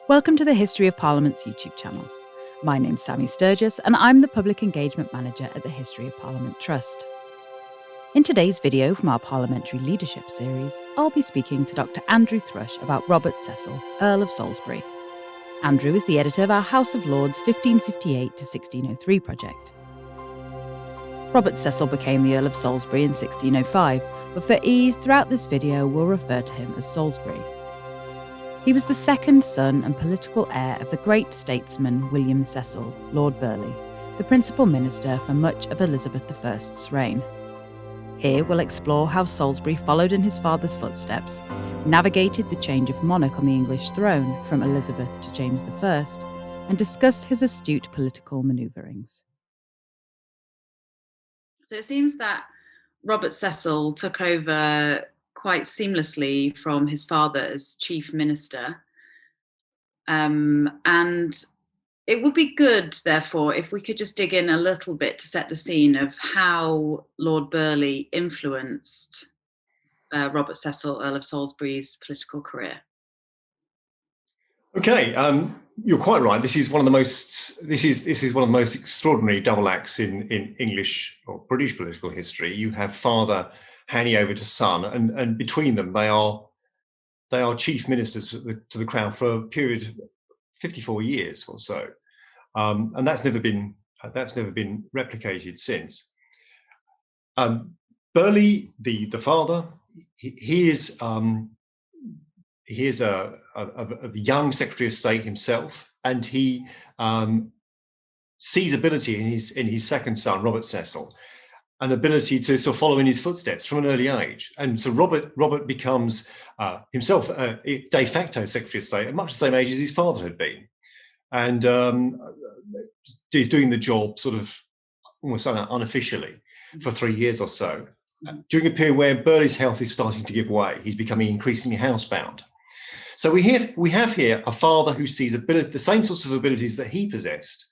Welcome to the History of Parliament's YouTube channel. My name's Sammy Sturgess and I'm the Public Engagement Manager at the History of Parliament Trust. In today's video from our Parliamentary Leadership series, I'll be speaking to Dr. Andrew Thrush about Robert Cecil, Earl of Salisbury. Andrew is the editor of our House of Lords 1558 to 1603 project. Robert Cecil became the Earl of Salisbury in 1605, but for ease, throughout this video we'll refer to him as Salisbury. He was the second son and political heir of the great statesman William Cecil, Lord Burghley, the principal minister for much of Elizabeth I's reign. Here we'll explore how Salisbury followed in his father's footsteps, navigated the change of monarch on the English throne from Elizabeth to James I, and discuss his astute political manoeuvrings. So it seems that Robert Cecil took over quite seamlessly from his father as chief minister. And it would be good, therefore, if we could just dig in a little bit to set the scene of how Lord Burghley influenced Robert Cecil, Earl of Salisbury's political career. Okay, you're quite right. This is one of the most extraordinary double acts in English or British political history. You have father handing over to son, and between them they are chief ministers to the crown for a period of 54 years or so, and that's never been replicated since. Burghley, the father, he is a young Secretary of State himself, and he sees ability in his second son, Robert Cecil, an ability to sort of follow in his footsteps from an early age. And so Robert becomes himself a de facto Secretary of State at much the same age as his father had been, and is doing the job sort of almost unofficially for 3 years or so, during a period where Burghley's health is starting to give way. He's becoming increasingly housebound. So we have here a father who sees the same sorts of abilities that he possessed.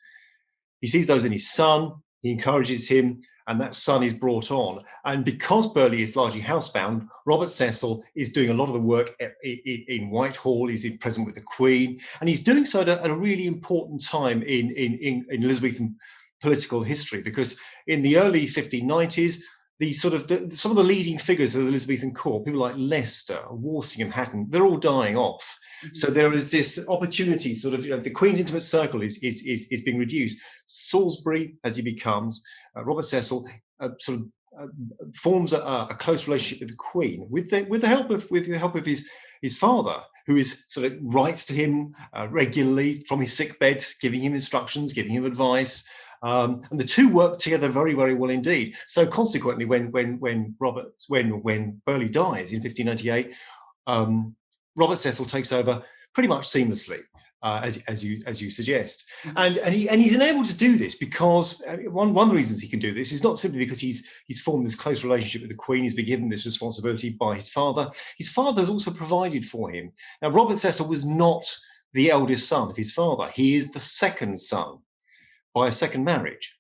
He sees those in his son, he encourages him, and that son is brought on. And because Burghley is largely housebound, Robert Cecil is doing a lot of the work in Whitehall. He's present with the Queen, and he's doing so at a really important time in Elizabethan political history, because in the early 1590s, some of the leading figures of the Elizabethan court, people like Leicester, Walsingham, Hatton, they're all dying off. Mm-hmm. So there is this opportunity, sort of, the Queen's intimate circle is being reduced. Salisbury, as he becomes, Robert Cecil, forms a close relationship with the Queen, with the help of his father, who is sort of writes to him regularly from his sick bed, giving him instructions, giving him advice. And the two work together very, very well indeed. So consequently, when Burghley dies in 1598, Robert Cecil takes over pretty much seamlessly, as you suggest, and he's enabled to do this because one of the reasons he can do this is not simply because he's formed this close relationship with the Queen. He's been given this responsibility by his father. His father has also provided for him. Now, Robert Cecil was not the eldest son of his father. He is the second son by a second marriage.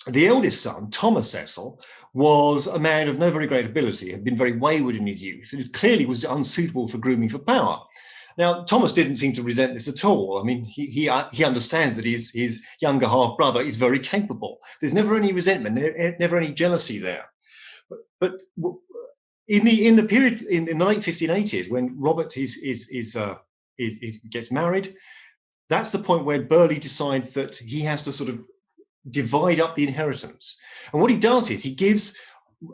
The eldest son, Thomas Cecil, was a man of no very great ability, had been very wayward in his youth, and clearly was unsuitable for grooming for power. Now, Thomas didn't seem to resent this at all. I mean, he understands that his younger half-brother is very capable. There's never any resentment, never any jealousy there. But in the period in the late 1580s, when Robert gets married, that's the point where Burghley decides that he has to sort of divide up the inheritance. And what he does is he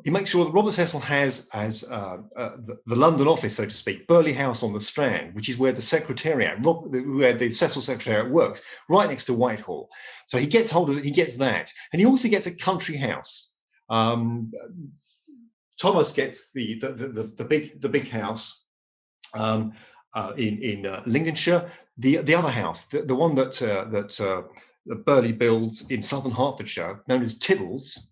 makes sure that Robert Cecil has the London office, so to speak, Burghley House on the Strand, which is where the Secretariat, where the Cecil Secretariat works, right next to Whitehall. So he gets that, and he also gets a country house. Thomas gets the big house in Lincolnshire. The other house, the one that Burghley builds in southern Hertfordshire, known as Tibbalds,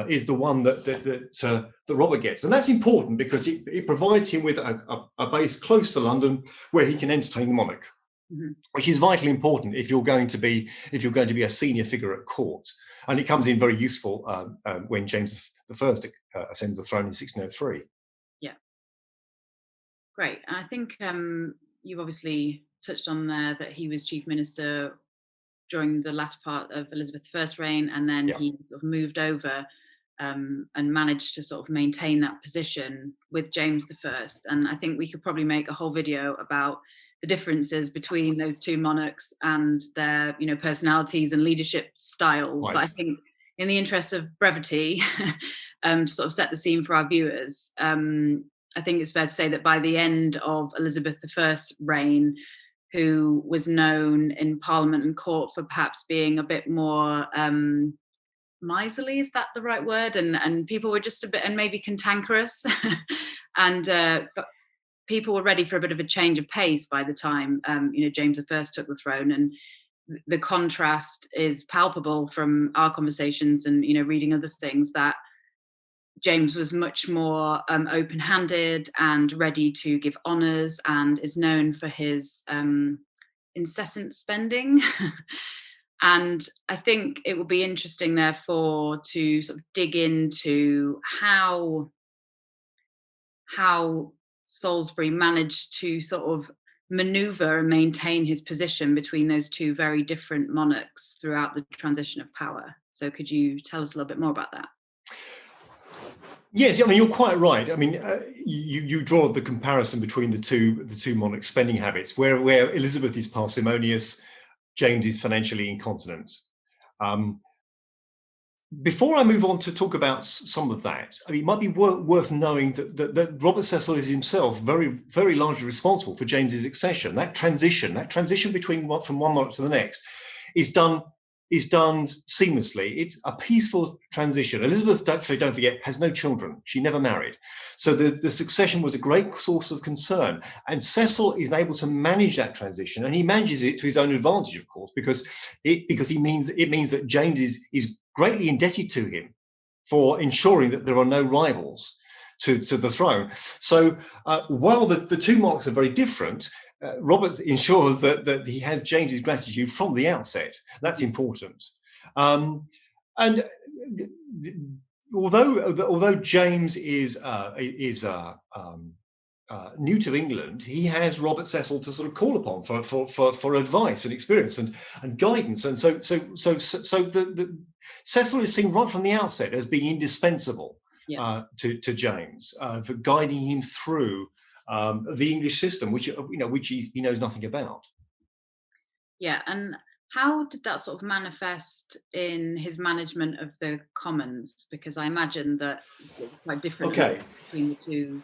is the one that Robert gets, and that's important because it provides him with a base close to London where he can entertain the monarch, mm-hmm. which is vitally important if you're going to be a senior figure at court. And it comes in very useful when James I ascends the throne in 1603. Yeah, great. And I think you've obviously touched on there that he was chief minister during the latter part of Elizabeth I's reign, and then he sort of moved over and managed to sort of maintain that position with James I. And I think we could probably make a whole video about the differences between those two monarchs and their, personalities and leadership styles. Right. But I think in the interest of brevity, to sort of set the scene for our viewers, I think it's fair to say that by the end of Elizabeth I's reign, who was known in Parliament and court for perhaps being a bit more miserly, is that the right word? And people were just a bit, and maybe cantankerous, and but people were ready for a bit of a change of pace by the time James I took the throne. And the contrast is palpable from our conversations and reading other things, that James was much more open-handed and ready to give honours, and is known for his incessant spending. And I think it will be interesting, therefore, to sort of dig into how Salisbury managed to sort of manoeuvre and maintain his position between those two very different monarchs throughout the transition of power. So could you tell us a little bit more about that? Yes, I mean, you're quite right. I mean, you draw the comparison between the two monarchs' spending habits, where Elizabeth is parsimonious, James is financially incontinent. Before I move on to talk about some of that, I mean, it might be worth knowing that Robert Cecil is himself very, very largely responsible for James's accession. That transition from one monarch to the next is done seamlessly. It's a peaceful transition. Elizabeth, don't forget, has no children. She never married. So the succession was a great source of concern. And Cecil is able to manage that transition, and he manages it to his own advantage, of course, because it means that James is greatly indebted to him for ensuring that there are no rivals to the throne. So while the two monarchs are very different, Robert ensures that he has James's gratitude from the outset. That's important. And although James is new to England, he has Robert Cecil to sort of call upon for advice and experience and guidance. And so Cecil is seen right from the outset as being indispensable to James for guiding him through the English system, which he knows nothing about. Yeah, and how did that sort of manifest in his management of the Commons? Because I imagine that it's quite different between the two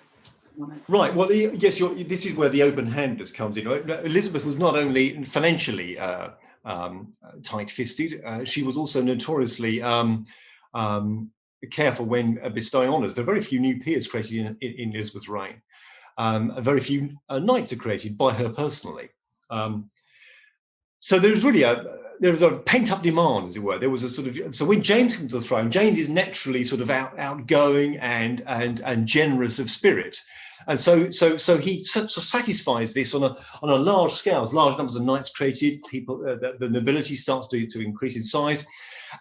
monarchs. Right. Well, yes, this is where the open-handedness comes in. Right? Elizabeth was not only financially tight-fisted, she was also notoriously careful when bestowing honours. There are very few new peers created in Elizabeth's reign. Very few knights are created by her personally. So there's really there was a pent-up demand, as it were. There was a sort of, so when James comes to the throne, James is naturally sort of outgoing and generous of spirit, and so he satisfies this on a large scale. As large numbers of knights created, people, the nobility starts to increase in size.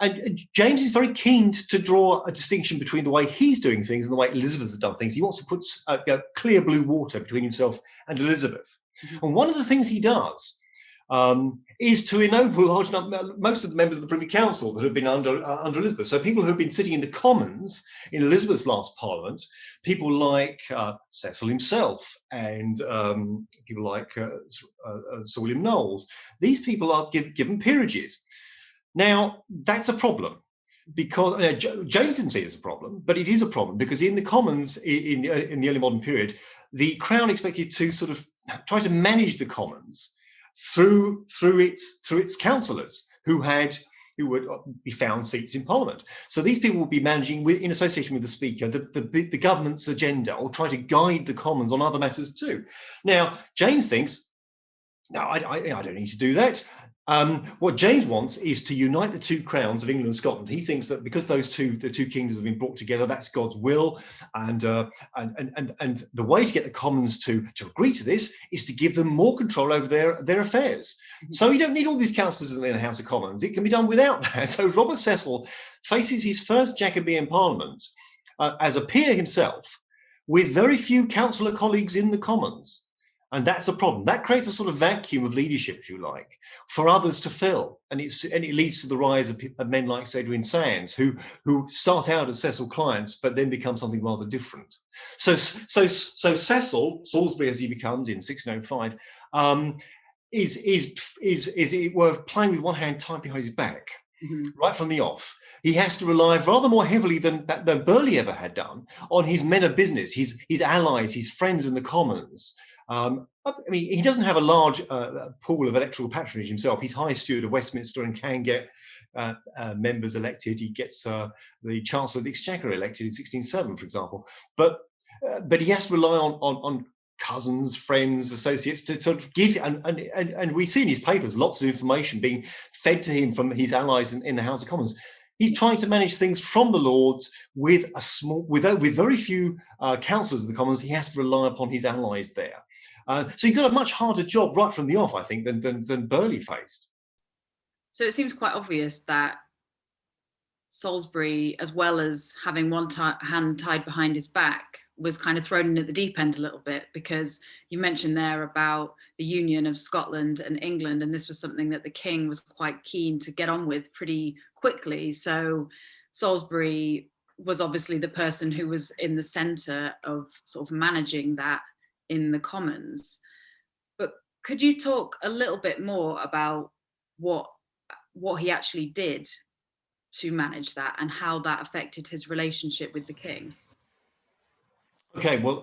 And James is very keen to draw a distinction between the way he's doing things and the way Elizabeth has done things. He wants to put clear blue water between himself and Elizabeth. Mm-hmm. And one of the things he does is to ennoble most of the members of the Privy Council that have been under Elizabeth. So people who have been sitting in the Commons in Elizabeth's last Parliament, people like Cecil himself and people like Sir William Knowles, these people are given peerages. Now, that's a problem, because James didn't see it as a problem, but it is a problem because in the Commons in the early modern period, the Crown expected to sort of try to manage the Commons through its councillors who would be found seats in Parliament. So these people would be managing, in association with the Speaker, the government's agenda, or try to guide the Commons on other matters too. Now, James thinks, no, I don't need to do that. What James wants is to unite the two crowns of England and Scotland. He thinks that because the two kingdoms have been brought together, that's God's will, and the way to get the Commons to agree to this is to give them more control over their affairs. Mm-hmm. So you don't need all these councillors in the House of Commons. It can be done without that. So Robert Cecil faces his first Jacobean Parliament as a peer himself, with very few councillor colleagues in the Commons. And that's a problem. That creates a sort of vacuum of leadership, if you like, for others to fill. And it leads to the rise of men like Cedwyn Sands, who start out as Cecil clients, but then become something rather different. So Cecil, Salisbury as he becomes in 1605, we're playing with one hand tied behind his back. Mm-hmm. Right from the off. He has to rely rather more heavily than Burghley ever had done on his men of business, his allies, his friends in the Commons. I mean, he doesn't have a large pool of electoral patronage himself. He's High Steward of Westminster and can get members elected. He gets the Chancellor of the Exchequer elected in 1607, for example. But he has to rely on cousins, friends, associates to sort of give, and we see in his papers lots of information being fed to him from his allies in the House of Commons. He's trying to manage things from the Lords with with very few councillors of the Commons. He has to rely upon his allies there. So he's got a much harder job right from the off, I think, than Burghley faced. So it seems quite obvious that Salisbury, as well as having one hand tied behind his back, was kind of thrown in at the deep end a little bit, because you mentioned there about the union of Scotland and England, and this was something that the king was quite keen to get on with pretty quickly. So Salisbury was obviously the person who was in the centre of sort of managing that in the Commons. But could you talk a little bit more about what he actually did to manage that and how that affected his relationship with the king? Okay, well,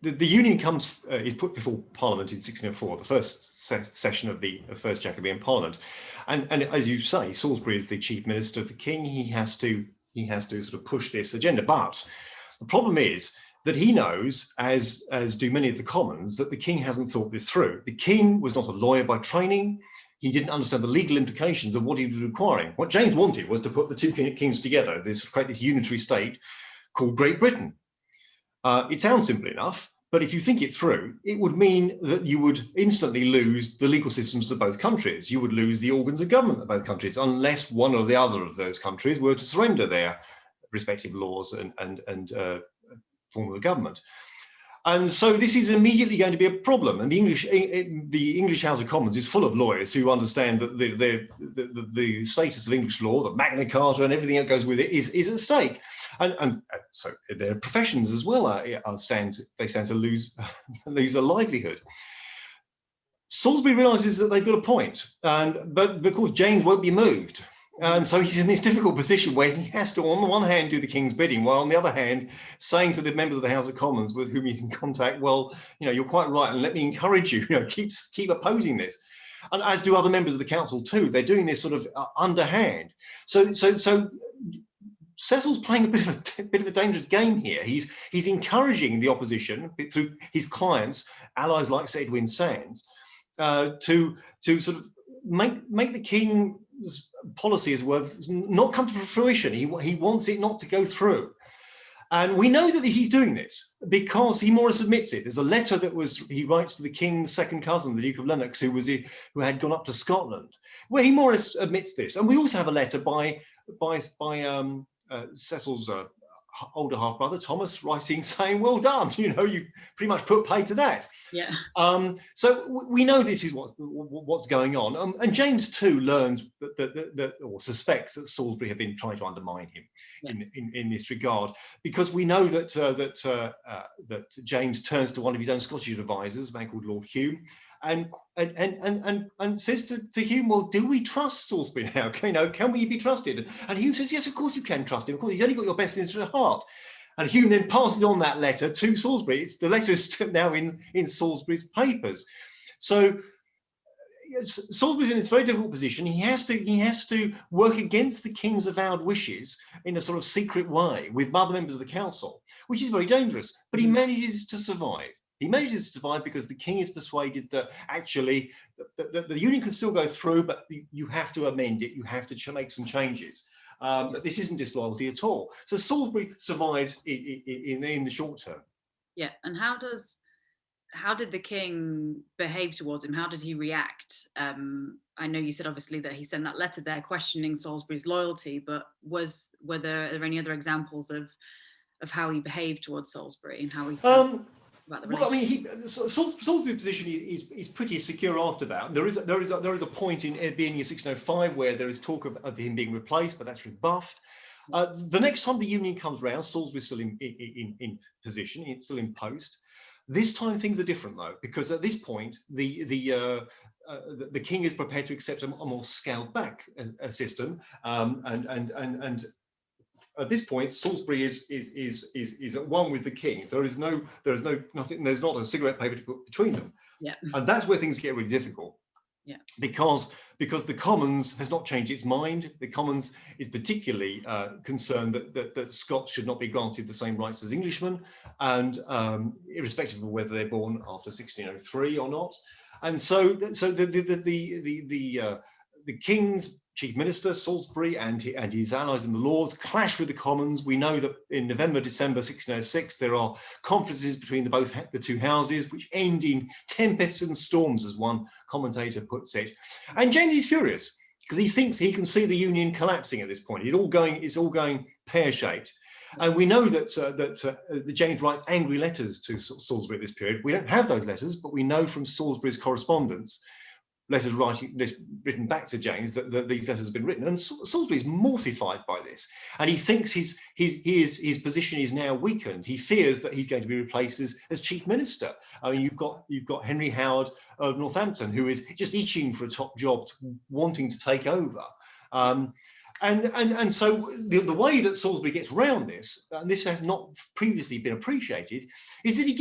the union is put before Parliament in 1604, the first session of the first Jacobean Parliament, and as you say, Salisbury is the chief minister of the king. He has to sort of push this agenda, but the problem is that he knows, as do many of the Commons, that the king hasn't thought this through. The king was not a lawyer by training. He didn't understand the legal implications of what he was requiring. What James wanted was to put the two kings together, create this unitary state called Great Britain. It sounds simple enough, but if you think it through, it would mean that you would instantly lose the legal systems of both countries. You would lose the organs of government of both countries, unless one or the other of those countries were to surrender their respective laws and form of government. And so this is immediately going to be a problem. And the English House of Commons is full of lawyers who understand that the status of English law, the Magna Carta and everything that goes with it is at stake. And so their professions as well stand to lose a livelihood. Salisbury realises that they've got a point, but of course James won't be moved. And so he's in this difficult position where he has to, on the one hand, do the king's bidding, while on the other hand, saying to the members of the House of Commons with whom he's in contact, well, you're quite right, and let me encourage you, keep opposing this. And as do other members of the council too. They're doing this sort of underhand. So Cecil's playing a bit of a dangerous game here. He's encouraging the opposition through his clients, allies like Cedwyn Sands, to sort of make the king's policy as well not come to fruition. He wants it not to go through. And we know that he's doing this because he more or less admits it. There's a letter he writes to the king's second cousin, the Duke of Lennox, who had gone up to Scotland, where he more or less admits this. And we also have a letter by Cecil's older half brother Thomas, writing saying, "Well done, you pretty much put pay to that." Yeah. So we know this is what's going on, and James too learns or suspects that Salisbury have been trying to undermine him in this regard, because we know that James turns to one of his own Scottish advisors, a man called Lord Hume, and says to Hume, "Well, do we trust Salisbury now? Can we be trusted?" And Hume says, "Yes, of course you can trust him. Of course, he's only got your best interest at heart." And Hume then passes on that letter to Salisbury. The letter is now in Salisbury's papers. So Salisbury's in this very difficult position. He has to work against the king's avowed wishes in a sort of secret way with other members of the council, which is very dangerous. But he manages to survive. He manages to survive because the king is persuaded that actually the union can still go through, but you have to amend it. You have to make some changes. That this isn't disloyalty at all. So Salisbury survives in the short term. Yeah, and how did the king behave towards him? How did he react? I know you said obviously that he sent that letter there questioning Salisbury's loyalty, but were there any other examples of how he behaved towards Salisbury and how he? about the Well, I relationship? mean, Salisbury's position is pretty secure after that. There is a point in the beginning of 1605 where there is talk of him being replaced, but that's rebuffed. The next time the Union comes round, Salisbury's still in position, it's still in post. This time things are different though, because at this point the king is prepared to accept a more scaled back system, and at this point, Salisbury is at one with the king. There's not a cigarette paper to put between them. Yeah. And that's where things get really difficult. Yeah. Because the Commons has not changed its mind. The Commons is particularly concerned that Scots should not be granted the same rights as Englishmen, and irrespective of whether they're born after 1603 or not. And so the king's chief minister, Salisbury, and his allies in the Lords clash with the Commons. We know that in November, December 1606, there are conferences between the two houses, which end in tempests and storms, as one commentator puts it. And James is furious because he thinks he can see the Union collapsing at this point. It's all going pear-shaped. And we know that James writes angry letters to Salisbury at this period. We don't have those letters, but we know from Salisbury's correspondence, letters written back to James, that these letters have been written, and Salisbury is mortified by this, and he thinks his position is now weakened. He fears that he's going to be replaced as chief minister. I mean, you've got Henry Howard of Northampton, who is just itching for a top job, wanting to take over. And so the way that Salisbury gets round this, and this has not previously been appreciated, is that he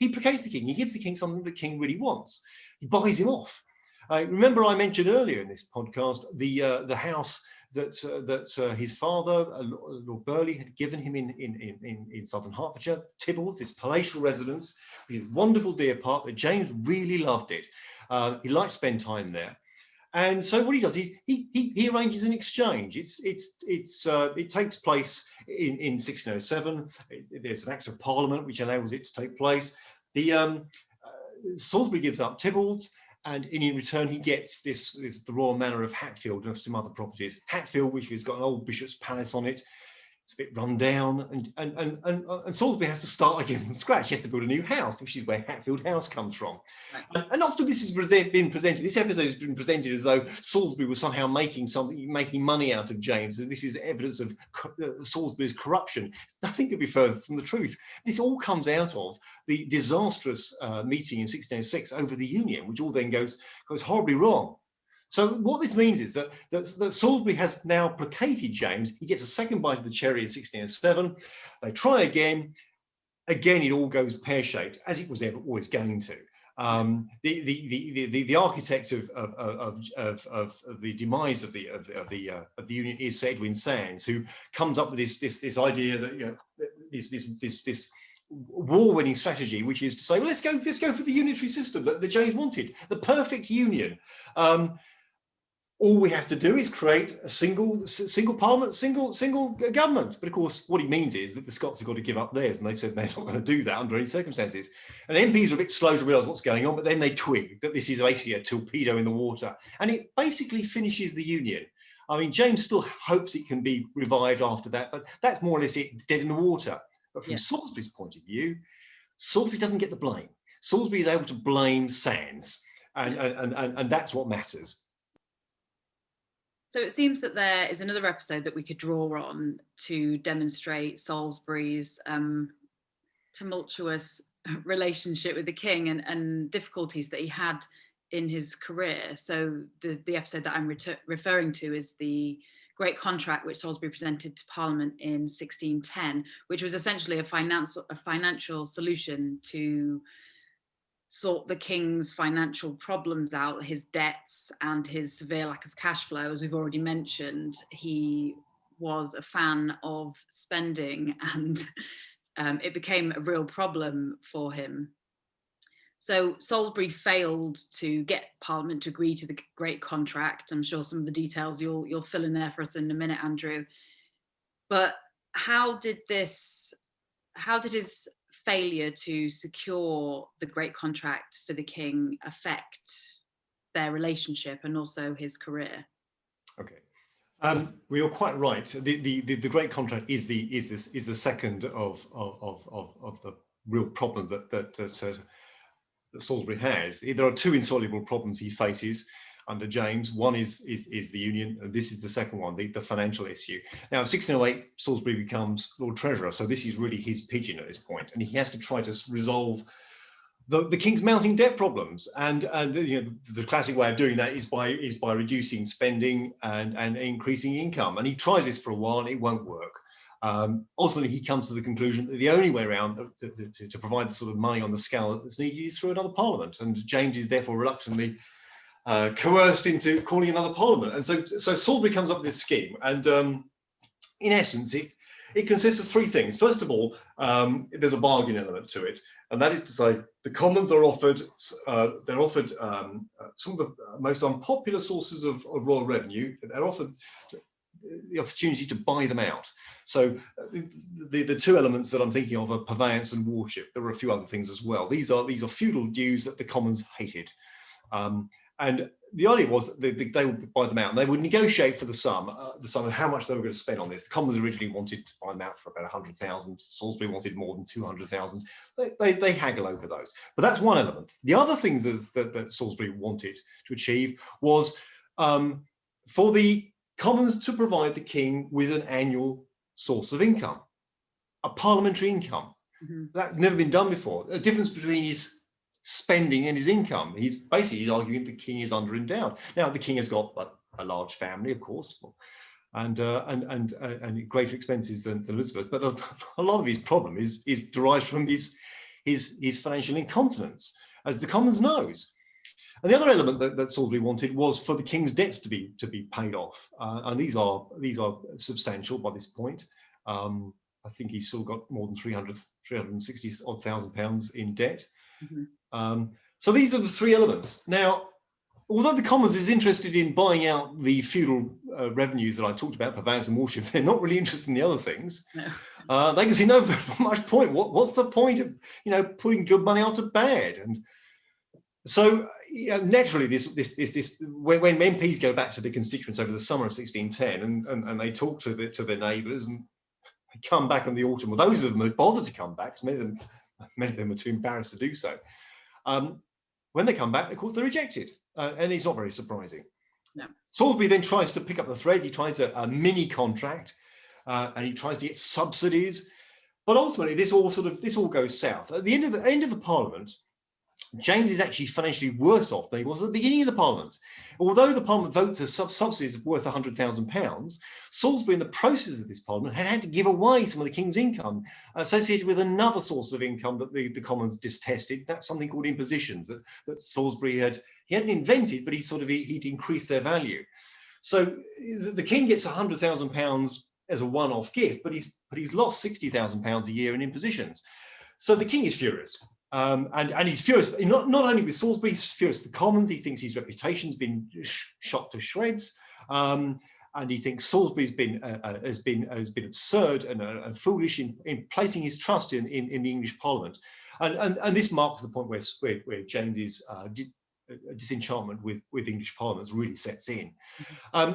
placates the king. He gives the king something the king really wants. He buys him off. Remember, I mentioned earlier in this podcast the house that his father, Lord Burghley, had given him in southern Hertfordshire, Tibbles, this palatial residence with his wonderful deer park that James really loved it. He liked to spend time there. And so what he does is he arranges an exchange. It takes place in 1607. There's an Act of Parliament which enables it to take place. Salisbury gives up Tibbles, and in return he gets the royal manor of Hatfield and some other properties. Hatfield, which has got an old bishop's palace on it. It's a bit run down, and Salisbury has to start again from scratch. He has to build a new house, which is where Hatfield House comes from. Right. And after this has been presented, this episode has been presented as though Salisbury was somehow making money out of James, and this is evidence of Salisbury's corruption. Nothing could be further from the truth. This all comes out of the disastrous meeting in 1606 over the Union, which all then goes horribly wrong. So what this means is that Salisbury has now placated James. He gets a second bite of the cherry in 1607. They try again. Again, it all goes pear-shaped, as it was always going to. The architect of the demise of the Union is Sir Edwin Sandys, who comes up with this idea that this war-winning strategy, which is to say, well, let's go for the unitary system that James wanted, the perfect union. All we have to do is create a single parliament, single government. But of course, what he means is that the Scots have got to give up theirs, and they've said they're not going to do that under any circumstances. And MPs are a bit slow to realise what's going on, but then they twig that this is basically a torpedo in the water, and it basically finishes the Union. I mean, James still hopes it can be revived after that, but that's more or less it, dead in the water. But from Salisbury's point of view, Salisbury doesn't get the blame. Salisbury is able to blame Sandys, and that's what matters. So it seems that there is another episode that we could draw on to demonstrate Salisbury's tumultuous relationship with the king and difficulties that he had in his career. So the episode that I'm referring to is the Great Contract, which Salisbury presented to Parliament in 1610, which was essentially a financial solution to sort the king's financial problems out, his debts and his severe lack of cash flow. As we've already mentioned, he was a fan of spending, and it became a real problem for him. So Salisbury failed to get Parliament to agree to the Great Contract. I'm sure some of the details you'll fill in there for us in a minute, Andrew. But how did his failure to secure the Great Contract for the king affect their relationship and also his career? Okay, well, you're quite right. The Great Contract is the second of real problems that Salisbury has. There are two insoluble problems he faces under James. One is the Union, and this is the second one, the financial issue. Now, in 1608, Salisbury becomes Lord Treasurer, so this is really his pigeon at this point, and he has to try to resolve the king's mounting debt problems, and the classic way of doing that is by reducing spending and increasing income. And he tries this for a while, and it won't work. Ultimately, he comes to the conclusion that the only way around to provide the sort of money on the scale that's needed is through another parliament, and James is therefore reluctantly coerced into calling another parliament. And so Salisbury comes up with this scheme, and in essence, it consists of three things. First of all, there's a bargain element to it, and that is to say the Commons are offered, some of the most unpopular sources of royal revenue. They're offered the opportunity to buy them out. So the two elements that I'm thinking of are purveyance and worship. There are a few other things as well. These are feudal dues that the Commons hated. And the idea was that they would buy them out, and they would negotiate for the sum of how much they were going to spend on this. The Commons originally wanted to buy them out for about 100,000. Salisbury wanted more than 200,000. They haggle over those. But that's one element. The other things that Salisbury wanted to achieve was for the Commons to provide the king with an annual source of income, a parliamentary income. Mm-hmm. That's never been done before. A difference between his spending and his income. He's arguing the king is underendowed. Now, the king has got a large family, of course, and greater expenses than Elizabeth, but a lot of his problem is derived from his financial incontinence, as the Commons knows. And the other element that Salisbury wanted was for the king's debts to be paid off, and these are substantial by this point. I think he's still got more than 360 odd thousand pounds in debt. Mm-hmm. So these are the three elements. Now, although the Commons is interested in buying out the feudal revenues that I talked about, purveyance and worship, they're not really interested in the other things. No. They can see no much point. What's the point of putting good money out to bad? And so naturally, this when MPs go back to the constituents over the summer of 1610 and they talk to their neighbours, and they come back in the autumn. Well, those of them who bother to come back, many of them are too embarrassed to do so. When they come back, of course, they're rejected, and it's not very surprising. No. Salisbury then tries to pick up the thread. He tries a mini contract, and he tries to get subsidies, but ultimately this all goes south. At the end of the Parliament, James is actually financially worse off than he was at the beginning of the Parliament. Although the Parliament votes as subsidies worth £100,000, Salisbury, in the process of this Parliament, had to give away some of the King's income associated with another source of income that the Commons detested. That's something called impositions that Salisbury he hadn't invented, but he'd increased their value. So the King gets £100,000 as a one-off gift, but he's lost £60,000 a year in impositions. So the King is furious. And he's furious, not only with Salisbury, he's furious with the Commons. He thinks his reputation's been shot to shreds, and he thinks Salisbury's has been absurd and foolish in placing his trust in the English Parliament. And this marks the point where James's disenchantment with English Parliaments really sets in.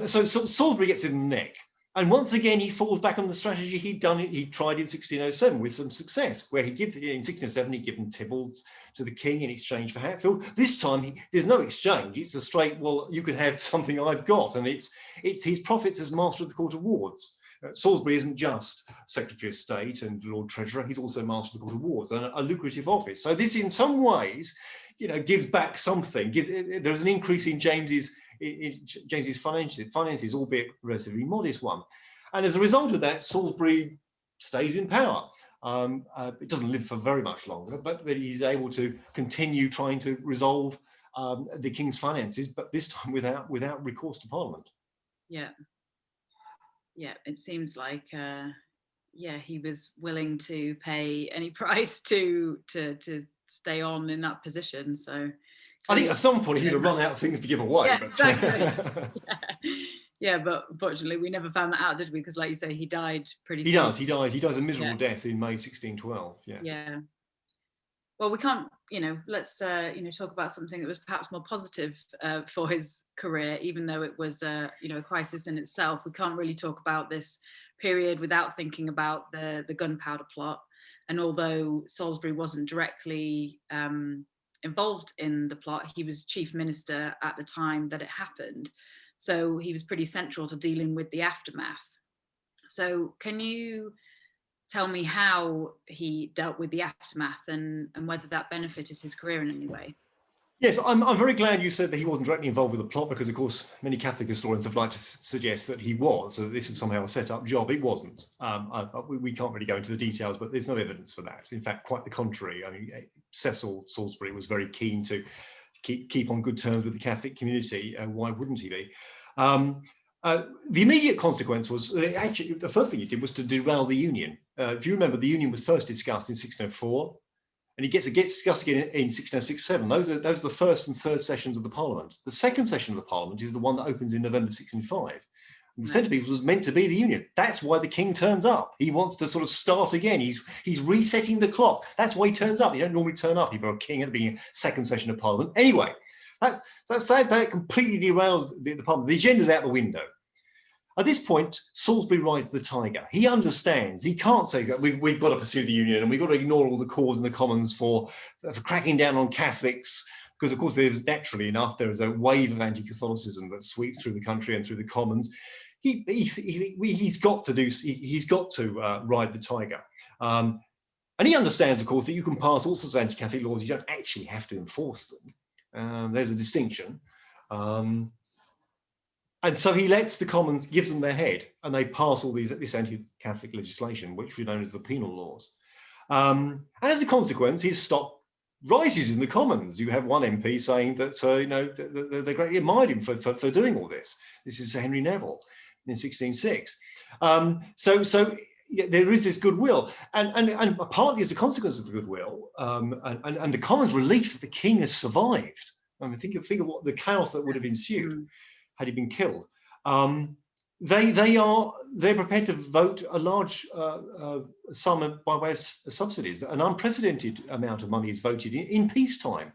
So Salisbury gets in the neck. And once again, he falls back on the strategy he tried in 1607 with some success, where in 1607, he'd given Tybbalds to the king in exchange for Hatfield. This time, there's no exchange. It's a straight, well, you can have something I've got. And it's his profits as Master of the Court of Wards. Salisbury isn't just Secretary of State and Lord Treasurer, he's also Master of the Court of Wards, and a lucrative office. So this, in some ways, gives back something. There's an increase in James's finances, albeit a relatively modest one. And as a result of that, Salisbury stays in power. It doesn't live for very much longer, but he's able to continue trying to resolve the King's finances, but this time without recourse to Parliament. Yeah, it seems like he was willing to pay any price to stay on in that position. So I think at some point he'd have run out of things to give away. Yeah, but exactly. Yeah, but unfortunately we never found that out, did we? Because like you say, he died pretty soon. He dies a miserable death in May 1612. Yes. Yeah. Well, we can't, let's, talk about something that was perhaps more positive for his career, even though it was, a crisis in itself. We can't really talk about this period without thinking about the Gunpowder Plot. And although Salisbury wasn't directly involved in the plot, he was chief minister at the time that it happened. So he was pretty central to dealing with the aftermath. So can you tell me how he dealt with the aftermath and whether that benefited his career in any way? Yes, I'm very glad you said that he wasn't directly involved with the plot, because, of course, many Catholic historians have liked to suggest that he was, so this was somehow a set-up job. It wasn't. We can't really go into the details, but there's no evidence for that. In fact, quite the contrary. I mean, Cecil Salisbury was very keen to keep on good terms with the Catholic community. Why wouldn't he be? The immediate consequence was, actually, the first thing he did was to derail the Union. If you remember, the Union was first discussed in 1604. And it gets discussed again in 1606-7. Those are the first and third sessions of the Parliament. The second session of the Parliament is the one that opens in November 1605. And the centrepiece was meant to be the Union. That's why the king turns up. He wants to sort of start again. He's resetting the clock. That's why he turns up. You don't normally turn up if you're a king at the beginning of second session of Parliament. Anyway, that completely derails the Parliament. The agenda's out the window. At this point, Salisbury rides the tiger. He understands. He can't say that we've got to pursue the Union and we've got to ignore all the cause in the Commons for cracking down on Catholics, because, of course, there's naturally enough, there is a wave of anti-Catholicism that sweeps through the country and through the Commons. He's got to ride the tiger. And he understands, of course, that you can pass all sorts of anti-Catholic laws. You don't actually have to enforce them. There's a distinction. And so he lets the Commons, gives them their head, and they pass all this anti-Catholic legislation, which we know as the penal laws. And as a consequence, his stock rises in the Commons. You have one MP saying that they greatly admired him for doing all this. This is Sir Henry Neville in 1606. So there is this goodwill, and partly as a consequence of the goodwill, and the Commons' relief that the king has survived. I mean, think of what the chaos that would have ensued had he been killed. They're prepared to vote a large sum by way of subsidies. An unprecedented amount of money is voted in peacetime,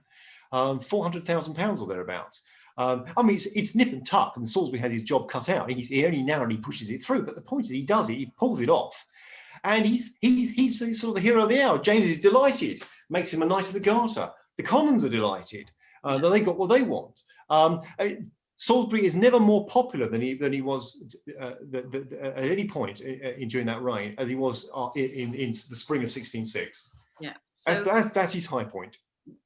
£400,000 or thereabouts. I mean, it's nip and tuck, and Salisbury has his job cut out. He only narrowly pushes it through, but the point is he does it, he pulls it off. And he's sort of the hero of the hour. James is delighted, makes him a Knight of the Garter. The Commons are delighted that they got what they want. Salisbury is never more popular than he was at any point during that reign as he was in the spring of 1606. Yeah, so that's his high point.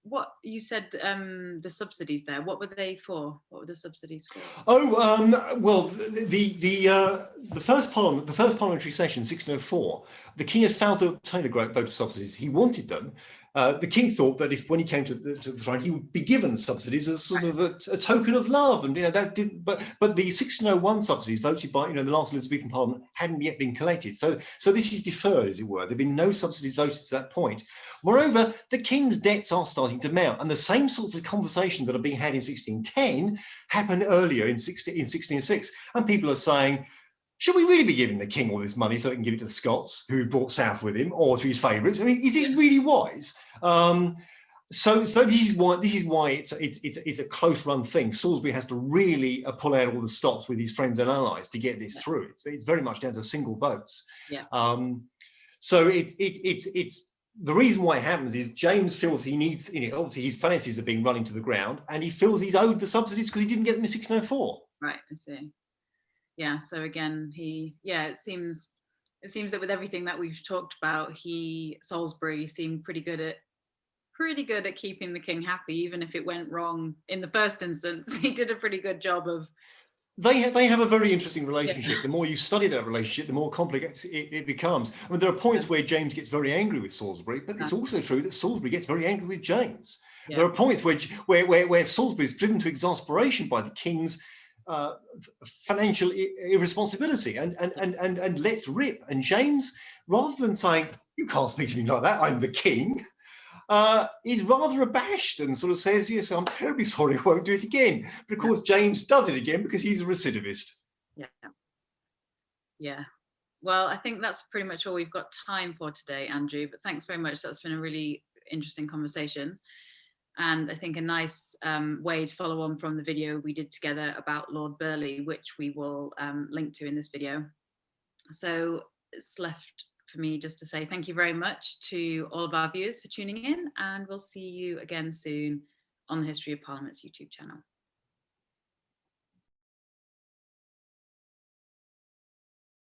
What you said, the subsidies there, what were they for? What were the subsidies for? Well, the first parliamentary session, 1604, the king had failed to obtain a great vote of subsidies. He wanted them. The king thought that when he came to the throne, he would be given subsidies as sort of a token of love, and that did. But the 1601 subsidies voted by the last Elizabethan Parliament hadn't yet been collected. So this is deferred, as it were. There've been no subsidies voted to that point. Moreover, the king's debts are starting to mount, and the same sorts of conversations that are being had in 1610 happened earlier in 1606, and people are saying, should we really be giving the king all this money so he can give it to the Scots who brought south with him, or to his favourites? I mean, is this really wise? So this is why it's a close run thing. Salisbury has to really pull out all the stops with his friends and allies to get this through. It's very much down to single votes. Yeah. So it's the reason why it happens is James feels he needs, obviously his finances are being run into the ground, and he feels he's owed the subsidies because he didn't get them in 1604. Right, I see. Yeah, so again, it seems that with everything that we've talked about, Salisbury seemed pretty good at keeping the king happy, even if it went wrong in the first instance. He did a pretty good job of. They have a very interesting relationship. Yeah. The more you study that relationship, the more complex it becomes. I mean, there are points where James gets very angry with Salisbury, but it's also true that Salisbury gets very angry with James. Yeah. There are points where Salisbury is driven to exasperation by the king's financial irresponsibility and lets rip. And James, rather than saying, "You can't speak to me like that, I'm the king," is rather abashed and sort of says, "Yes, I'm terribly sorry, I won't do it again." But of course, James does it again because he's a recidivist. Yeah. Well, I think that's pretty much all we've got time for today, Andrew. But thanks very much. That's been a really interesting conversation. And I think a nice way to follow on from the video we did together about Lord Burghley, which we will link to in this video. So it's left for me just to say thank you very much to all of our viewers for tuning in, and we'll see you again soon on the History of Parliament's YouTube channel.